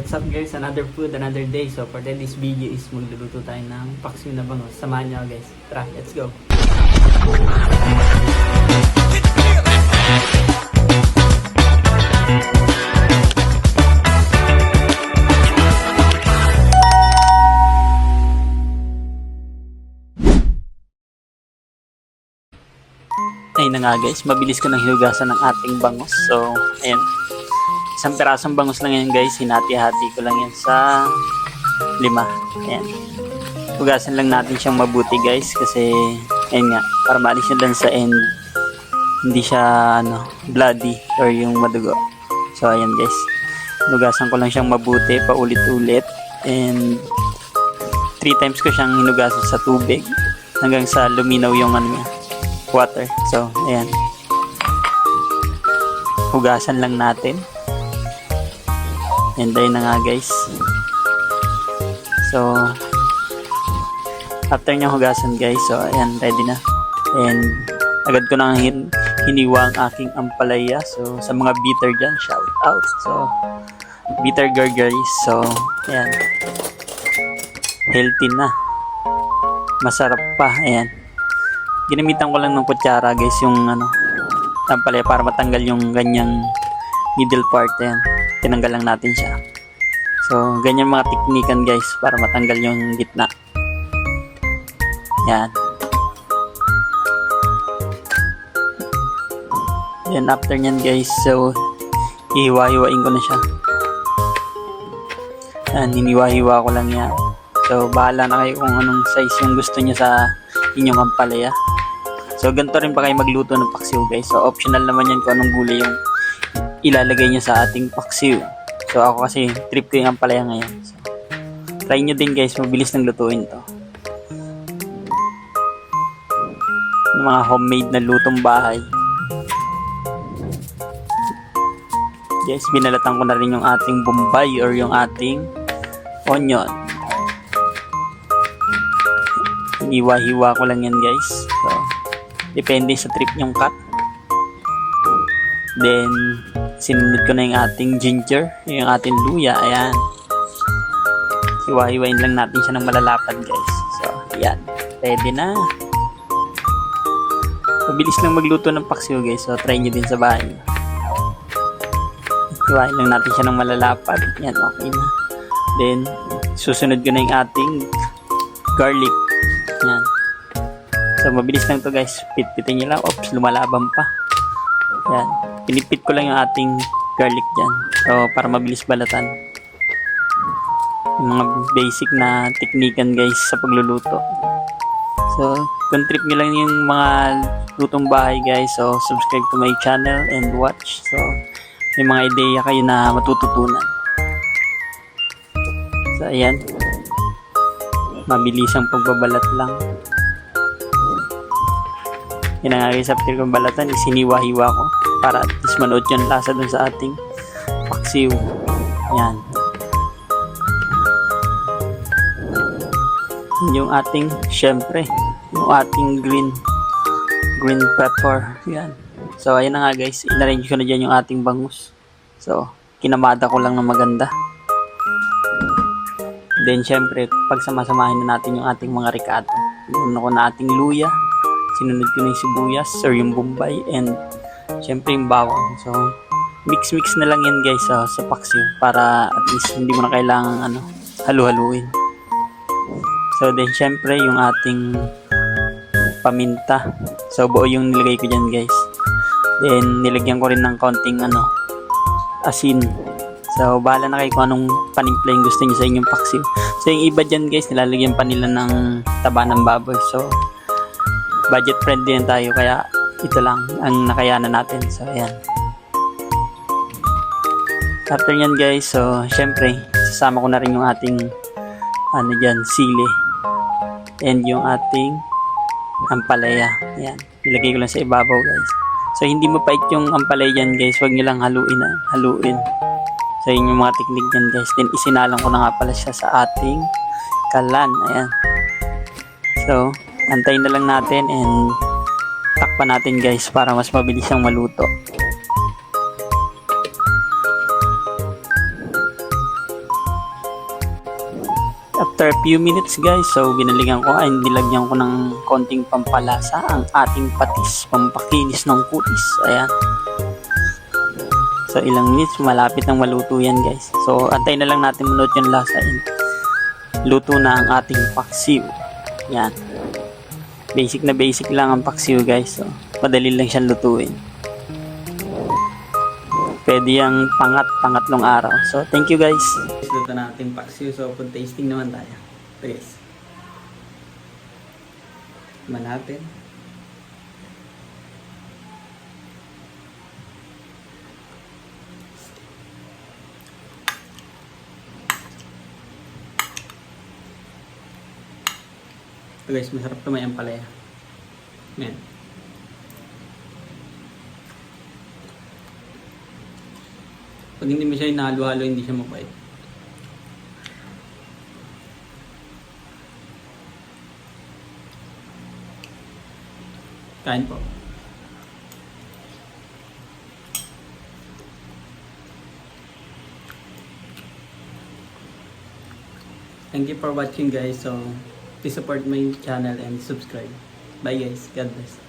what's up guys? Another food, another day. So for today's video is magluluto tayo ng paksiw na bangus. Samahan nyo guys. Tara, let's go! Ayun na nga guys, mabilis ko nang hinugasan ng ating bangus. So, ayan. Isang pirasong bangus lang yan guys. Hinati-hati ko lang yan sa 5. Ayan. Hugasan lang natin siyang mabuti guys. Kasi, ayan nga, para maalis nyo lang sa end. Hindi siya, bloody or yung madugo. So, ayan guys. Hinugasan ko lang siyang mabuti, paulit-ulit. And, 3 times ko siyang hinugasan sa tubig. Hanggang sa luminaw yung water. So, ayan. Hugasan lang natin. And ayun na nga guys. So, after niyang hugasan guys, so ayan, ready na. And agad ko nang hiniwa ang aking ampalaya. So, sa mga bitter dyan, shout out. So, bitter girl guys. So, ayan. Healthy na. Masarap pa. Ayan. Ginamitan ko lang ng kutsara guys yung ampalaya para matanggal yung ganyang middle part. Ayan. Tinanggal lang natin siya. So, ganyan mga teknikan guys para matanggal yung gitna. Yan. Then after nyan guys, so hiwa-hiwain ko na siya. Yan, hiniwa-hiwa ko lang yan. So, bahala na kayo kung anong size yung gusto nyo sa inyong ampalaya. So, ganito rin pa kayo magluto ng paksiw guys. So, optional naman yan kung anong gulay yung ilalagay nyo sa ating paksiw. So ako kasi trip ko yung ampalaya ngayon. So, try nyo din guys, mabilis nang lutuin to. Yung mga homemade na lutong bahay. Guys, binalatan ko na rin yung ating bombay or yung ating onion. Hiwa-hiwa ko lang yan guys. So, depende sa trip nyong cut. Then, sinunod ko na yung ating ginger, yung ating luya, ayan. Hiwa-hiwain lang natin siya ng malalapad guys. So, ayan. Ready na. Mabilis lang magluto ng paksiw guys. So, try nyo din sa bahay. Hiwain lang natin siya ng malalapad. Ayan, okay na. Then, susunod ko na yung ating garlic. Ayan. So, mabilis lang to guys. Pitpitin nyo lang. Oops, lumalaban pa. Ayan. Pinipit ko lang yung ating garlic dyan. So, para mabilis balatan. Yung mga basic na teknikan guys sa pagluluto. So, kung trip nyo lang yung mga lutong bahay guys, so subscribe to my channel and watch. So, may mga ideya kayo na matututunan. So, ayan. Mabilis ang pagbabalat lang. Yan nga guys, after kong balatan, isiniwa-hiwa ko para at least manood yung lasa dun sa ating paksiw. Yan. Yung ating, syempre, yung ating green pepper. Yan. So, ayan na nga guys, inarrange ko na dyan yung ating bangus. So, kinamada ko lang na maganda. Then, syempre, pagsamasamahin na natin yung ating mga ricado. Sinunod ko na ating luya. Sinunod ko na yung sibuyas or yung bombay and syempre yung bawang. So, mix-mix na lang yan guys sa paksiw para at least hindi mo na kailangan halu-haluin. So, then syempre yung ating paminta. So, buo yung nilagay ko dyan guys. Then, nilagyan ko rin ng konting asin. So, bahala na kayo kung anong panimpla yung gusto nyo sa inyong paksiw. So, yung iba dyan guys, nilalagyan pa nila ng taba ng baboy. So, budget friendly yan tayo kaya ito lang ang nakayanan natin. So ayan, after nyan guys, so syempre sasama ko na rin yung ating dyan, sili and yung ating ampalaya. Ayan, ilagay ko lang sa ibabaw guys. So hindi mapait yung ampalaya dyan guys, huwag nyo lang haluin. So yun yung mga technique dyan guys. Then isinalang ko na nga pala siya sa ating kalan. Ayan. So antayin na lang natin and takpan natin guys para mas mabilis siyang maluto. After a few minutes guys, so binaligan ko ay nilagyan ko ng konting pampalasa ang ating patis, pampakinis ng kutis. Ayan. So ilang minutes, malapit nang maluto yan guys. So antayin na lang natin munot yung lasa. Luto na ang ating paksiw. Yan. Basic na basic lang ang paksiw guys. So madali lang siyang lutuin. Pwede yung pangatlong araw. So, thank you guys. Luto na natin paksiw. So, food tasting naman tayo. Ito guys. Tikman natin. Ito guys, masarap ito, may ampalaya. Ayan. Pag hindi mo siya inahalo-halo, hindi siya mapait. Kain po. Thank you for watching guys. So, please support my channel and subscribe. Bye guys. God bless.